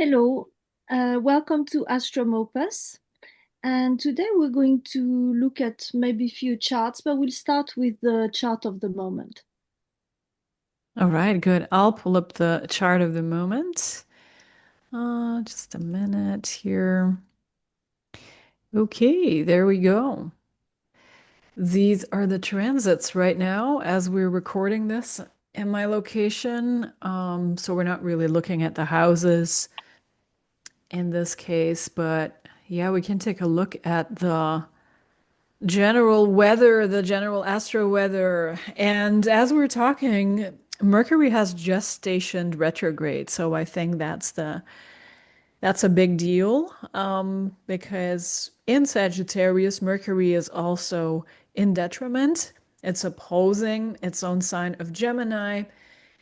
Hello, welcome to Astromopus. And today we're going to look at maybe a few charts, but we'll start with the chart of the moment. All right, good. I'll pull up the chart of the moment. Just a minute here. Okay, there we go. These are the transits right now as we're recording this in my location. So we're not really looking at the houses in this case, but yeah, we can take a look at the general weather, the general astro weather. And as we're talking, Mercury has just stationed retrograde. So I think that's a big deal because in Sagittarius, Mercury is also in detriment. It's opposing its own sign of Gemini.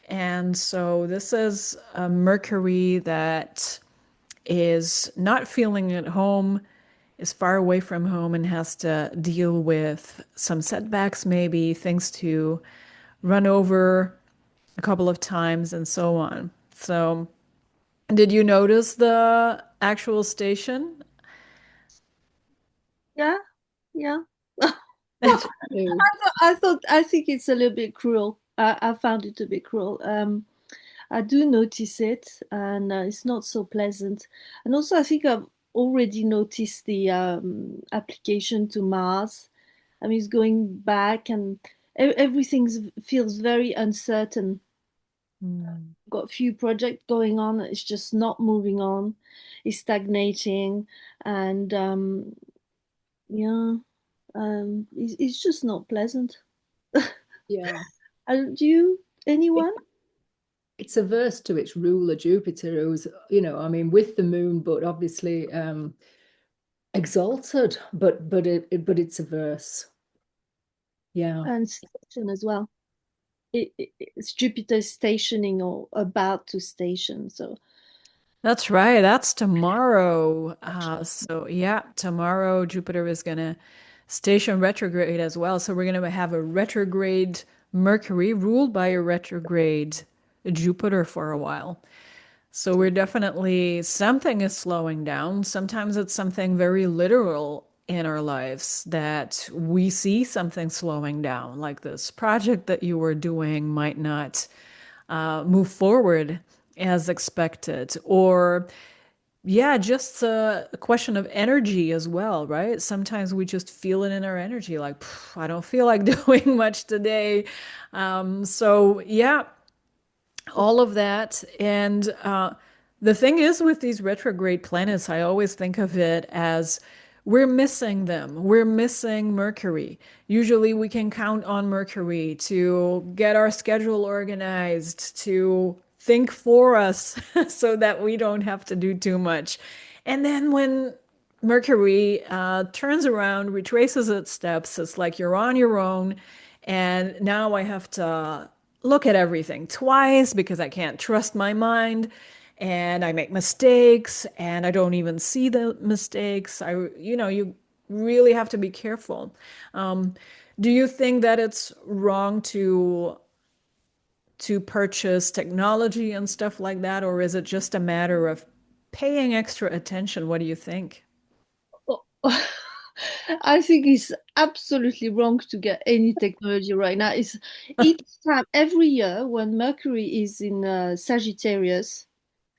And so this is a Mercury that is not feeling at home, is far away from home, and has to deal with some setbacks, maybe things to run over a couple of times, and so on. So, did you notice the actual station? Yeah, yeah. True. I think it's a little bit cruel. I found it a bit cruel. I do notice it, and it's not so pleasant. And also, I think I've already noticed the application to Mars. I mean, it's going back, and everything feels very uncertain. Hmm. Got a few projects going on. It's just not moving on. It's stagnating, and yeah, it's just not pleasant. Yeah, Do you, it, anyone? it's averse to its ruler Jupiter, who's, I mean, with the moon, but obviously exalted, but it's averse. Yeah. And station as well. It's Jupiter stationing or about to station. So, That's right. That's tomorrow. So yeah, tomorrow Jupiter is gonna station retrograde as well. So we're gonna have a retrograde Mercury ruled by a retrograde Jupiter for a while. So we're definitely something is slowing down. Sometimes it's something very literal in our lives that we see something slowing down, like this project that you were doing might not move forward as expected, or yeah, just a question of energy as well, right? Sometimes we just feel it in our energy, like, I don't feel like doing much today. So, yeah, all of that. And the thing is, with these retrograde planets, I always think of it as we're missing them. We're missing Mercury. Usually, we can count on Mercury to get our schedule organized, to think for us so that we don't have to do too much. And then when Mercury turns around, retraces its steps, it's like you're on your own. And now I have to look at everything twice because I can't trust my mind and I make mistakes and I don't even see the mistakes. You really have to be careful. Um, do you think that it's wrong to purchase technology and stuff like that, or is it just a matter of paying extra attention? What do you think? I think it's absolutely wrong to get any technology right now. It's each time, every year when Mercury is in Sagittarius,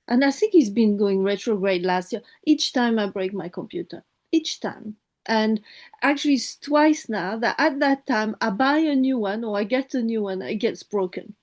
and I think he's been going retrograde last year. Each time I break my computer, each time. And actually, it's twice now that at that time I buy a new one or I get a new one, it gets broken.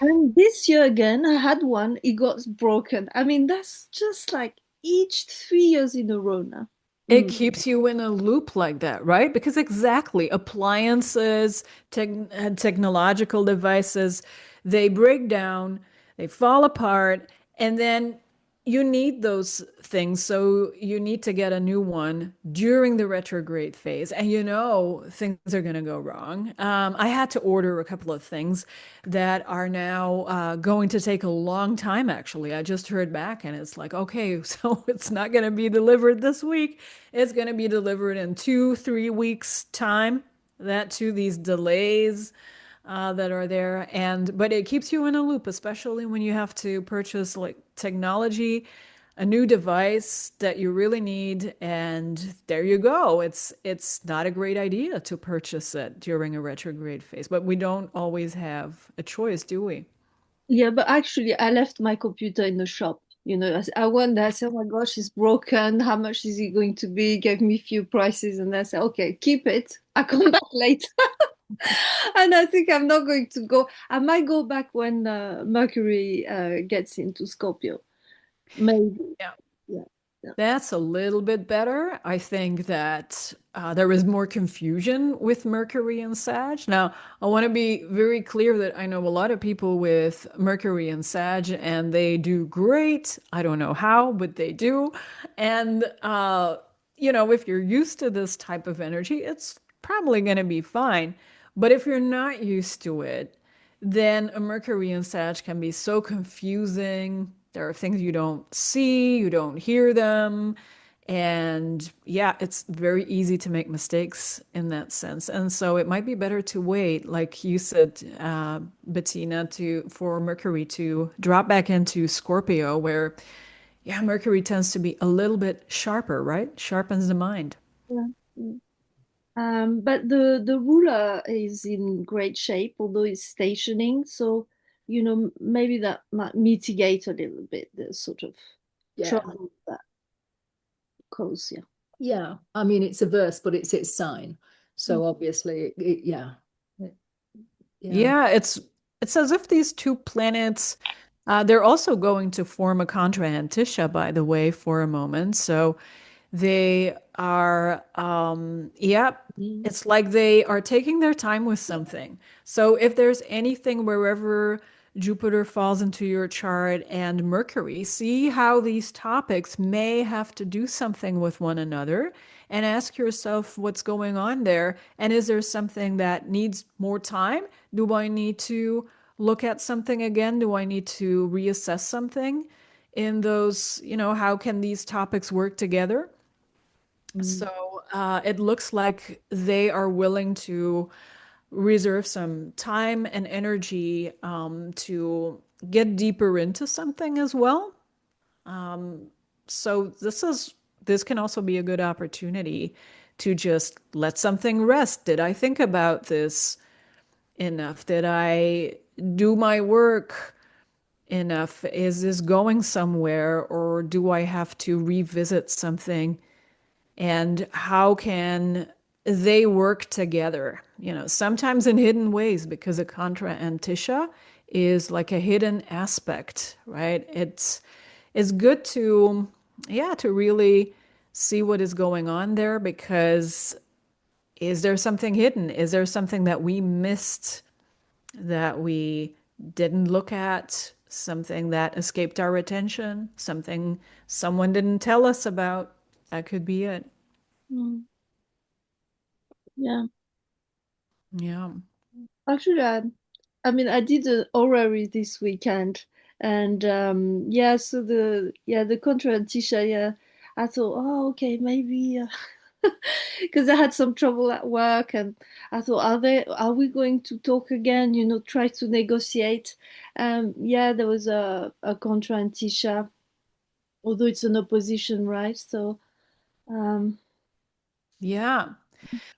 And this year again, I had one, it got broken. I mean, that's just like each 3 years in a row now. It Mm. keeps you in a loop like that, right? Because exactly, appliances, technological devices, they break down, they fall apart, and then you need those things. So you need to get a new one during the retrograde phase. And you know things are going to go wrong. I had to order a couple of things that are now going to take a long time, actually. I just heard back and it's like, okay, so it's not going to be delivered this week. It's going to be delivered in 2, 3 weeks' time. That too, these delays. that are there. And but it keeps you in a loop, especially when you have to purchase like technology, a new device that you really need, and there you go. It's not a great idea to purchase it during a retrograde phase, but we don't always have a choice, do we? Yeah, but actually, I left my computer in the shop. I went there, I said, oh my gosh, it's broken. How much is it going to be? Gave me a few prices, and I said, okay, keep it. I come back later. And I think I'm not going to go. I might go back when Mercury gets into Scorpio. Maybe. Yeah. Yeah. Yeah. That's a little bit better. I think that there is more confusion with Mercury and Sag. Now, I want to be very clear that I know a lot of people with Mercury and Sag, and they do great. I don't know how, but they do. And, if you're used to this type of energy, it's probably going to be fine. But if you're not used to it, then a Mercury and Sag can be so confusing. There are things you don't see, you don't hear them. And yeah, it's very easy to make mistakes in that sense. And so it might be better to wait, like you said, Bettina, for Mercury to drop back into Scorpio, where yeah, Mercury tends to be a little bit sharper, right? Sharpens the mind. Yeah. Yeah. But the ruler is in great shape, although it's stationing. So, maybe that might mitigate a little bit the sort of Yeah. trouble that cause. Yeah. Yeah. I mean, it's a verse, but it's its sign. Mm. So obviously, yeah. Yeah. Yeah, it's as if these two planets, they're also going to form a contra Antisha, by the way, for a moment. So they are, yep, Mhm. it's like they are taking their time with something. So if there's anything wherever Jupiter falls into your chart and Mercury, see how these topics may have to do something with one another and ask yourself what's going on there. And is there something that needs more time? Do I need to look at something again? Do I need to reassess something in those, how can these topics work together? Mm. So it looks like they are willing to reserve some time and energy to get deeper into something as well. Um, so this can also be a good opportunity to just let something rest. Did I think about this enough? Did I do my work enough? Is this going somewhere, or do I have to revisit something? And how can they work together? Sometimes in hidden ways, because a contra antisha is like a hidden aspect, right? It's good to, yeah, to really see what is going on there, because is there something hidden? Is there something that we missed, that we didn't look at, something that escaped our attention, something someone didn't tell us about? That could be it. Mm. Yeah. Yeah. Actually, I mean, I did an orrery this weekend, and yeah, so the contra and Tisha, yeah, I thought, oh, okay, maybe because I had some trouble at work, and I thought, are we going to talk again? Try to negotiate. Yeah, there was a contra and Tisha, although it's an opposition, right? So, um, Yeah.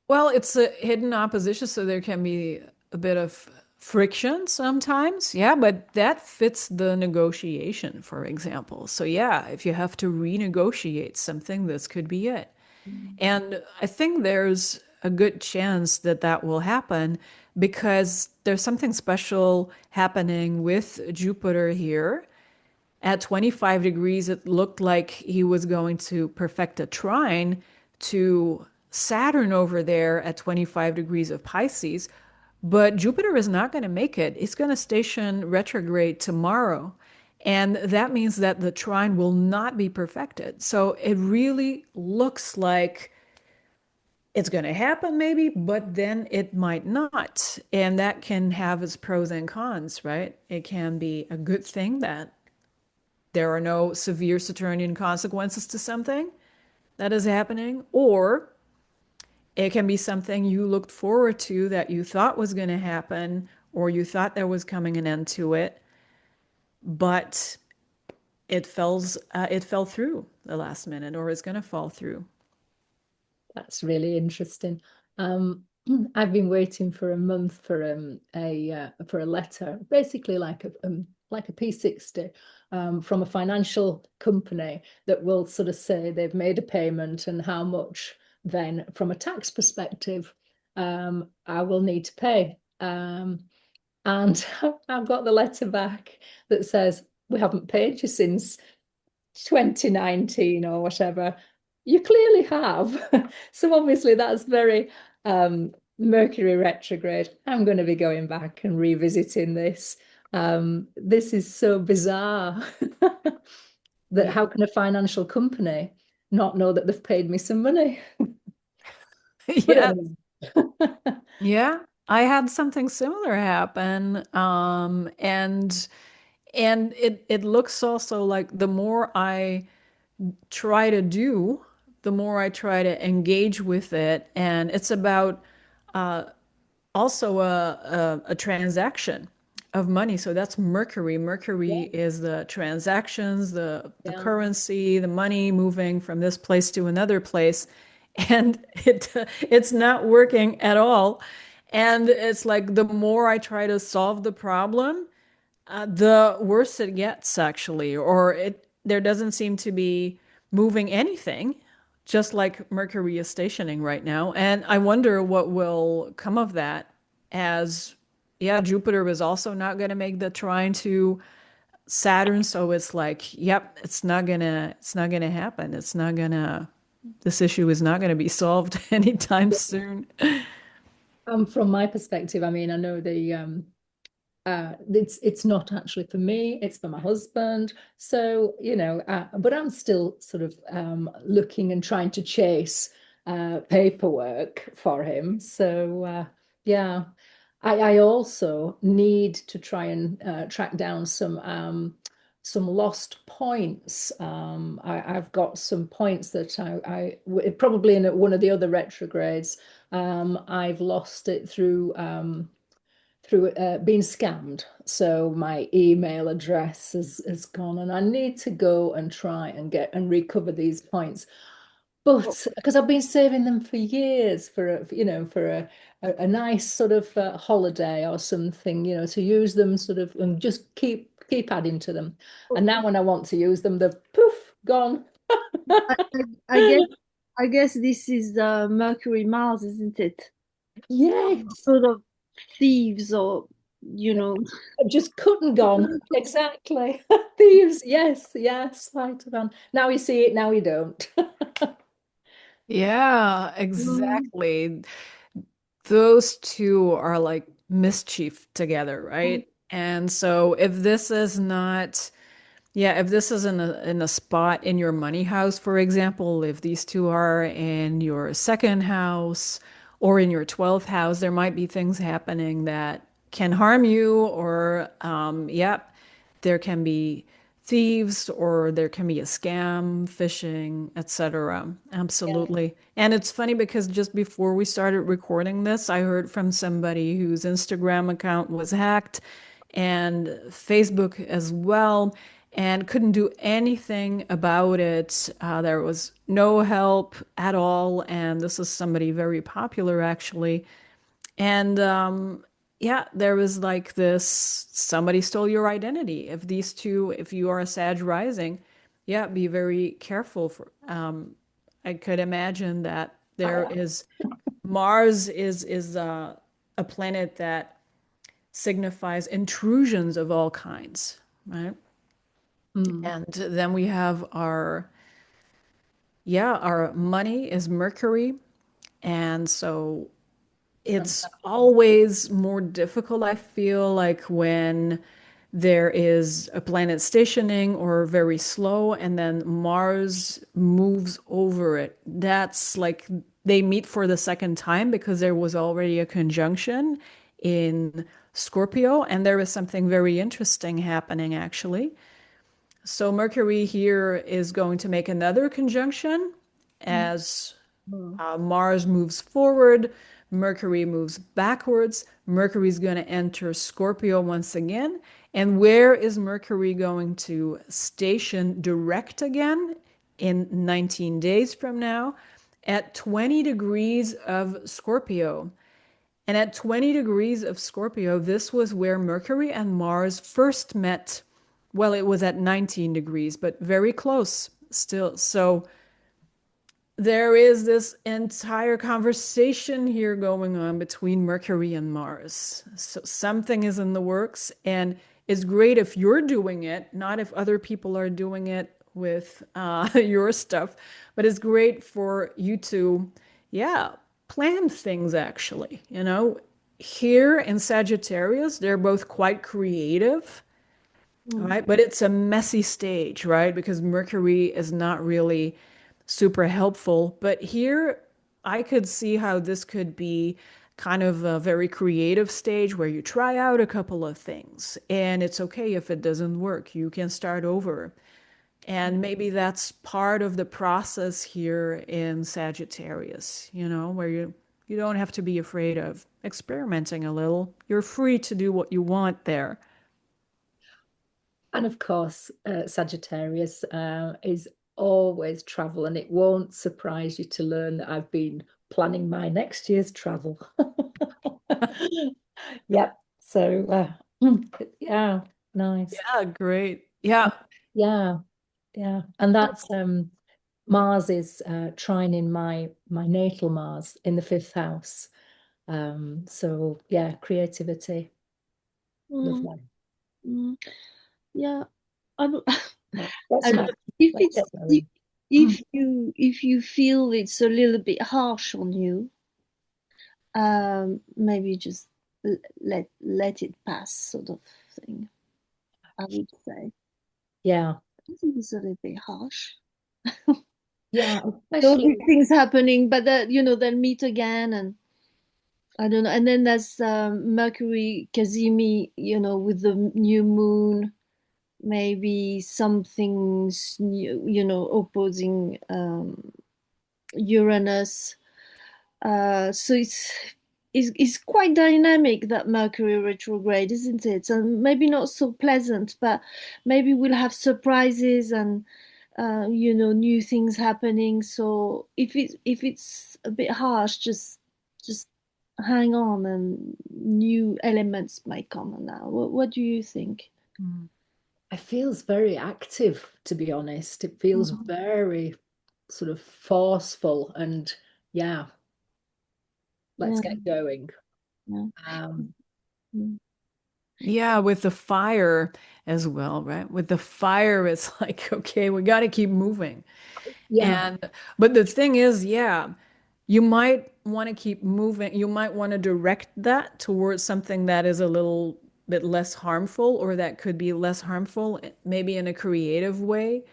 Well, it's a hidden opposition, so there can be a bit of friction sometimes. Yeah, but that fits the negotiation, for example. So, yeah, if you have to renegotiate something, this could be it. And I think there's a good chance that that will happen because there's something special happening with Jupiter here. At 25 degrees, it looked like he was going to perfect a trine to Saturn over there at 25 degrees of Pisces. But Jupiter is not going to make it. It's going to station retrograde tomorrow. And that means that the trine will not be perfected. So it really looks like it's going to happen, maybe, but then it might not. And that can have its pros and cons, right? It can be a good thing that there are no severe Saturnian consequences to something that is happening, or It can be something you looked forward to that you thought was going to happen, or you thought there was coming an end to it, but it fell through the last minute, or is going to fall through. That's really interesting. Um, I've been waiting for a month for a letter, basically like a P60 from a financial company that will sort of say they've made a payment and how much then, from a tax perspective, I will need to pay. And I've got the letter back that says we haven't paid you since 2019 or whatever. You clearly have. So obviously that's very Mercury retrograde. I'm going to be going back and revisiting this. This is so bizarre that Yeah. how can a financial company not know that they've paid me some money? But Yeah. anyway. Yeah. I had something similar happen. And it looks also like the more I try to do, the more I try to engage with it. And it's about also a transaction of money. So that's Mercury. Mercury Yeah, is the transactions, the yeah. currency, the money moving from this place to another place, and it's not working at all. And it's like the more I try to solve the problem, the worse it gets, actually, or it there doesn't seem to be moving anything, just like Mercury is stationing right now. And I wonder what will come of that, as yeah, Jupiter is also not going to make the trine to Saturn, so it's like, yep, it's not gonna happen. It's not gonna this issue is not gonna be solved anytime soon. From my perspective, I mean, I know it's not actually for me, it's for my husband. So but I'm still sort of looking and trying to chase paperwork for him. So yeah, I also need to try and track down some lost points. I've got some points that probably in one of the other retrogrades. I've lost it through being scammed. So my email address has gone, and I need to go and try and get and recover these points. But because I've been saving them for years for a nice sort of holiday or something, to use them sort of and just keep adding to them. And now when I want to use them, they're poof, gone. I, I, I guess I guess this is Mercury Mars, isn't it? Yes, Sort of thieves or you know. I've just cut and gone. Exactly. Thieves. Yes, yes. Right on. Now you see it, now you don't. Yeah, Mm, exactly. Those two are like mischief together, mm, right? And so if this is not, yeah, if this is in a spot in your money house, for example, if these two are in your second house or in your 12th house, there might be things happening that can harm you, or yeah, there can be thieves, or there can be a scam, phishing, etc. Yeah. Absolutely. And it's funny because just before we started recording this, I heard from somebody whose Instagram account was hacked and Facebook as well, and couldn't do anything about it. There was no help at all. And this is somebody very popular, actually. And yeah, there was like this somebody stole your identity. If these two, if you are a Sag rising, yeah, be very careful for. I could imagine that there I, is Mars is a planet that signifies intrusions of all kinds, right? mm, And then we have our, yeah, our money is Mercury. And so it's fantastic. always more difficult, I feel like, when there is a planet stationing or very slow and then Mars moves over it. That's like they meet for the second time because there was already a conjunction in Scorpio, and there is something very interesting happening actually. So Mercury here is going to make another conjunction mm, as Mm. Mars moves forward, Mercury moves backwards. Mercury's going to enter Scorpio once again. And where is Mercury going to station direct again in 19 days from now? At 20 degrees of Scorpio. And at 20 degrees of Scorpio, this was where Mercury and Mars first met. Well, it was at 19 degrees, but very close still. So there is this entire conversation here going on between Mercury and Mars. So something is in the works, and it's great if you're doing it, not if other people are doing it with your stuff, but it's great for you to, yeah, plan things actually. Here in Sagittarius, they're both quite creative. All Mm. right, but it's a messy stage, right? Because Mercury is not really super helpful. But here, I could see how this could be kind of a very creative stage where you try out a couple of things, and it's okay if it doesn't work. You can start over. And maybe that's part of the process here in Sagittarius, where you don't have to be afraid of experimenting a little. You're free to do what you want there. And of course, Sagittarius is always travel, and it won't surprise you to learn that I've been planning my next year's travel. Yep. So, yeah, nice. Yeah, great. Yeah. Yeah, yeah. And that's Mars is trining my natal Mars in the fifth house. So yeah, creativity, Mm. lovely. Mm. Yeah. I don't, Let's I don't move. know. If Let's get it's going. if you feel it's a little bit harsh on you, maybe just let it pass, sort of thing. I would say. Yeah, I think it's a little bit harsh. yeah, All especially these things happening, but that they'll meet again, and I don't know. And then there's Mercury Kazimi, with the new moon, maybe something's new, opposing Uranus. So it's quite dynamic, that Mercury retrograde, isn't it? And maybe not so pleasant, but maybe we'll have surprises and new things happening. So if it's a bit harsh, just hang on, and new elements might come on now. What do you think? Mm. it feels very active, to be honest. It feels Mhm. very sort of forceful and yeah, let's Yeah, get going. yeah. Um, Mm. Yeah, with the fire as well, right? With the fire, it's like, okay, we got to keep moving. yeah, And, but the thing is, yeah, you might want to keep moving. You might want to direct that towards something that is a little bit less harmful or that could be less harmful, maybe in a creative way,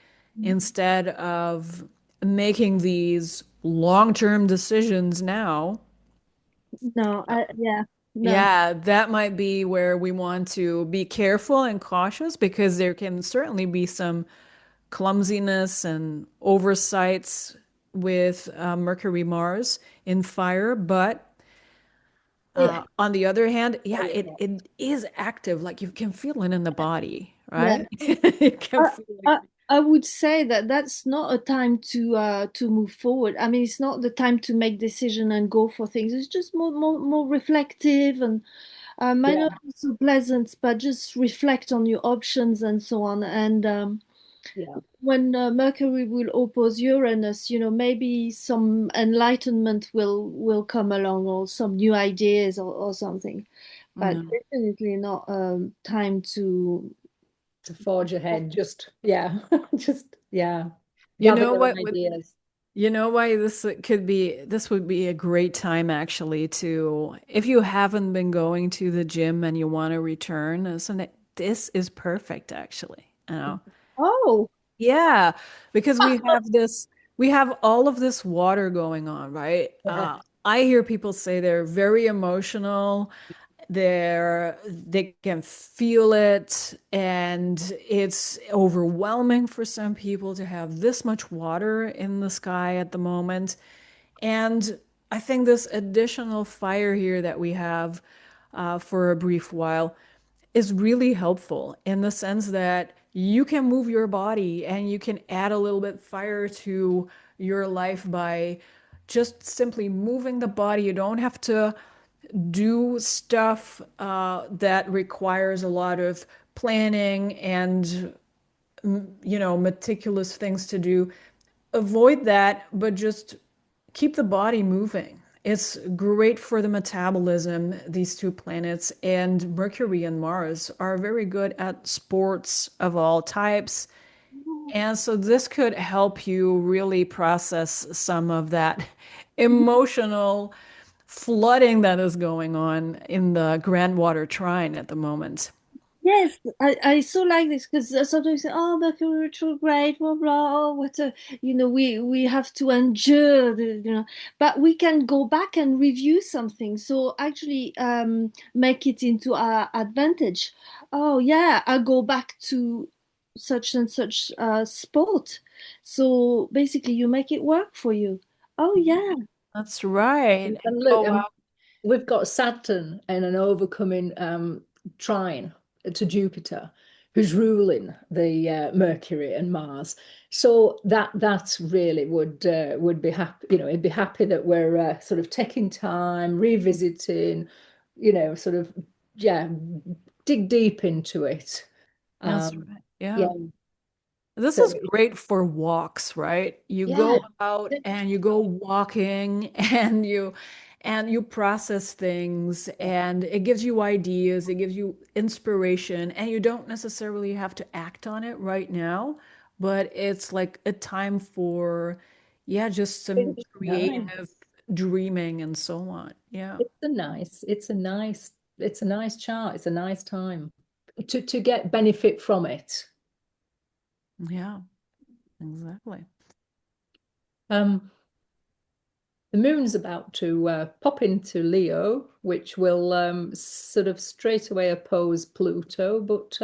instead of making these long-term decisions now. No, yeah, no. Yeah, that might be where we want to be careful and cautious because there can certainly be some clumsiness and oversights with Mercury Mars in fire. But yeah, on the other hand, yeah, very it is active. Like you can feel it in the body, Yeah. right? You can I, feel it. I I would say that that's not a time to move forward. I mean, it's not the time to make decision and go for things. It's just more reflective, and might not yeah, be so pleasant, but just reflect on your options and so on. And yeah, when Mercury will oppose Uranus, maybe some enlightenment will come along, or some new ideas, or something. But Yeah. definitely not time to. to forge ahead. Just yeah, just yeah, You gather know your what? ideas. You know why this would be a great time actually to, if you haven't been going to the gym and you want to return, this is perfect actually. Oh, Yeah, because we have all of this water going on, right? Yeah, I hear people say they're very emotional, they can feel it, and it's overwhelming for some people to have this much water in the sky at the moment. And I think this additional fire here that we have for a brief while is really helpful in the sense that you can move your body and you can add a little bit fire to your life by just simply moving the body. You don't have to do stuff that requires a lot of planning and meticulous things to do. Avoid that, but just keep the body moving. It's great for the metabolism, these two planets, and Mercury and Mars are very good at sports of all types. And so this could help you really process some of that emotional flooding that is going on in the Grand Water Trine at the moment. Yes, I so like this because sometimes say, oh, Mercury retrograde, blah blah. Oh, what a, we have to endure, but we can go back and review something. So actually, make it into our advantage. Oh yeah, I go back to such and such sport. So basically, you make it work for you. Oh yeah. That's right. And And look, go out. we've got Saturn in an overcoming trine to Jupiter, who's ruling the Mercury and Mars. So that's really would be happy. It'd be happy that we're sort of taking time, revisiting, sort of yeah, dig deep into it. That's Um, right. yeah. Yeah. This So is great for walks, right? You yeah, go out and you go walking and you process things and it gives you ideas, it gives you inspiration, and you don't necessarily have to act on it right now, but it's like a time for yeah, just some it's creative nice. dreaming and so on. Yeah. It's a nice chart. It's a nice time to get benefit from it. Yeah, exactly. Um, the moon's about to pop into Leo, which will sort of straight away oppose Pluto. But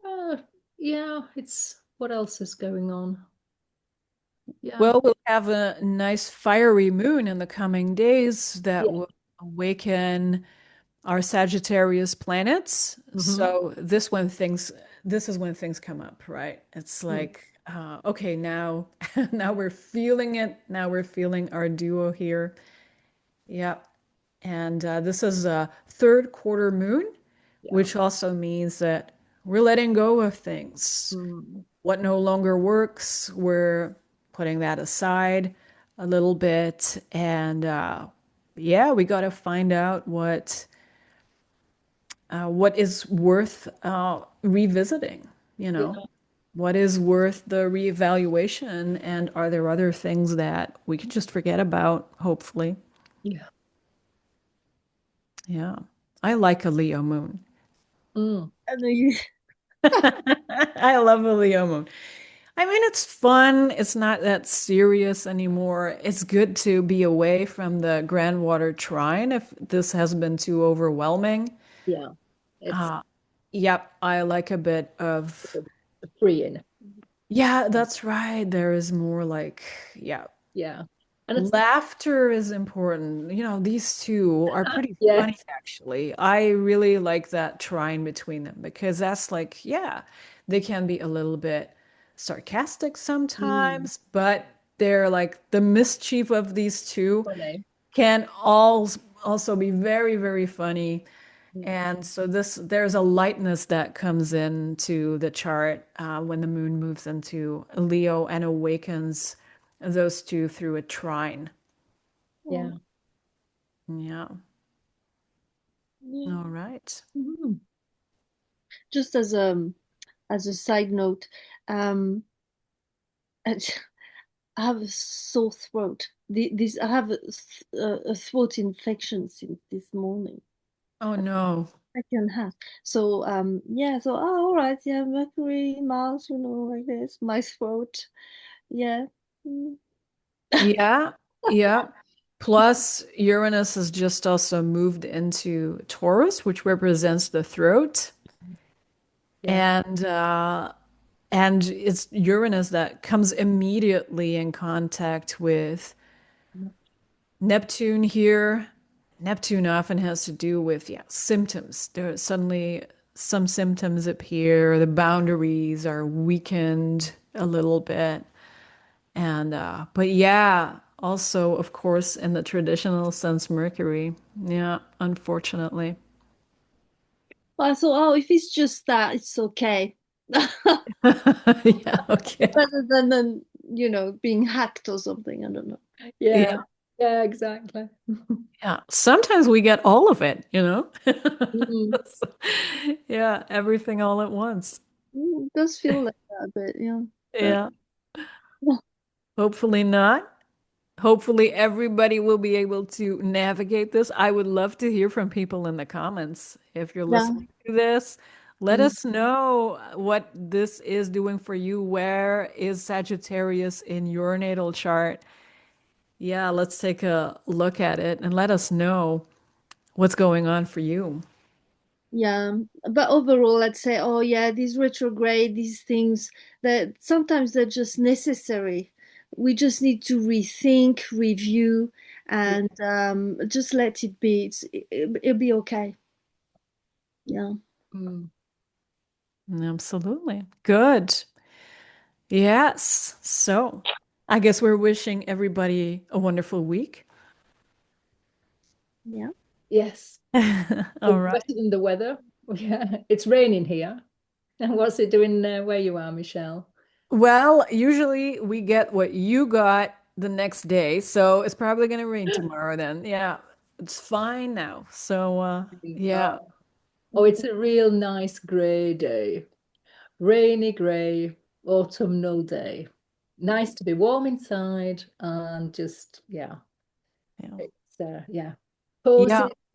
uh, yeah, it's what else is going on? Yeah, Well, we'll have a nice fiery moon in the coming days that yeah. will awaken our Sagittarius planets. Hmm. So this is when things come up, right? It's like, okay, now, now we're feeling it. Now we're feeling our duo here. Yep. And this is a third quarter moon, Yeah. which also means that we're letting go of things. Mm. What no longer works, we're putting that aside a little bit. And yeah, we got to find out what is worth revisiting, you Yeah, know, what is worth the reevaluation, and are there other things that we can just forget about, hopefully. yeah. Yeah. I like a Leo moon. Mm. And then you, I love a Leo moon. I mean, it's fun. It's not that serious anymore. It's good to be away from the Grand Water Trine if this has been too overwhelming. Yeah. It's Uh, yep, I like a bit of, freeing. yeah, that's right. There is more like, yeah, Yeah. And it's laughter is important. These two are pretty funny, yes. actually. I really like that trine between them because that's like, yeah, they can be a little bit sarcastic Mm. sometimes, but they're like the mischief of these two Funny. can all also be very, very funny. Mm. And so there's a lightness that comes into the chart when the moon moves into Leo and awakens those two through a trine. Yeah. Yeah. All right. Mhm. just as a side note, um, I have a sore throat. This I have a throat infection since this morning. Oh no. Second half. So yeah. So all right. Yeah, Mercury, Mars. Like this. My throat. Yeah. Mm. Yeah. Yeah. Plus, Uranus has just also moved into Taurus, which represents the throat. Yeah. And it's Uranus that comes immediately in contact with Neptune here. Neptune often has to do with, yeah, symptoms. There are suddenly some symptoms appear, the boundaries are weakened a little bit. And but yeah, also of course in the traditional sense, Mercury. Yeah, unfortunately. I thought, oh, if it's just that, it's okay. Yeah, okay. Rather than being hacked or something. I don't know. Yeah, Yeah. yeah, exactly. Yeah. Sometimes we get all of it, you know? Mm. So, yeah, everything all at once. It does feel like that, but yeah. But Yeah. Hopefully not. Hopefully everybody will be able to navigate this. I would love to hear from people in the comments. If you're yeah. listening to this, let Mm. us know what this is doing for you. Where is Sagittarius in your natal chart? Yeah, let's take a look at it and let us know what's going on for you. Yeah, but overall, I'd say, oh yeah, these retrograde, these things that sometimes they're just necessary. We just need to rethink, review, and just let it be. It'll be okay. Yeah, Mm. Absolutely. Good. Yes. So I guess we're wishing everybody a wonderful week. yeah. Yes, All it's right. better than the weather. Yeah, it's raining here. And what's it doing where you are, Michelle? Well, usually we get what you got the next day, so it's probably going to rain tomorrow then. Yeah, it's fine now. So, yeah, Oh, oh, it's a real nice grey day. Rainy grey autumnal day. Nice to be warm inside and just, yeah, yeah, it's yeah, yeah,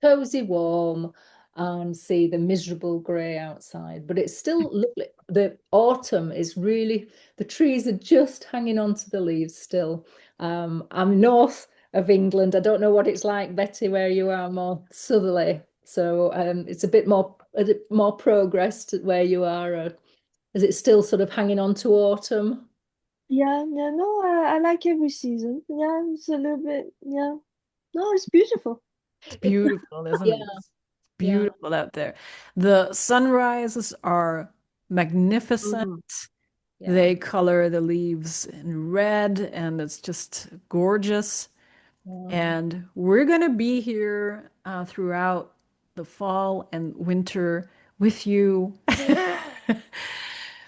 cozy, warm, and see the miserable grey outside. But it's still lovely. The autumn is really, the trees are just hanging on to the leaves still. I'm north of England. I don't know what it's like, Betty, where you are more southerly. So it's a bit more progressed where you are. Is it still sort of hanging on to autumn? Yeah, yeah. No, I like every season. Yeah, it's a little bit. Yeah, no, it's beautiful. it's It, beautiful, isn't yeah, it? It's yeah. beautiful out there. The sunrises are magnificent. Mm, yeah, They color the leaves in red, and it's just gorgeous. yeah. And we're going to be here throughout the fall and winter with you.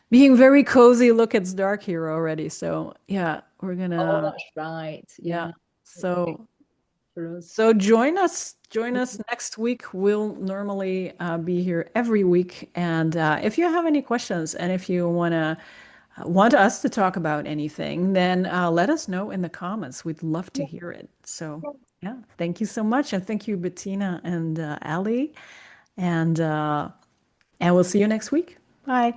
Being very cozy. Look, it's dark here already. So, yeah, we're Oh, gonna, that's right. yeah. Yeah, it's So, for us. so join us next week. We'll normally be here every week. And if you have any questions and if you want us to talk about anything, then let us know in the comments. We'd love to Yeah. hear it. So, yeah, thank you so much. And thank you, Bettina and Ali. And we'll see you next week. Bye.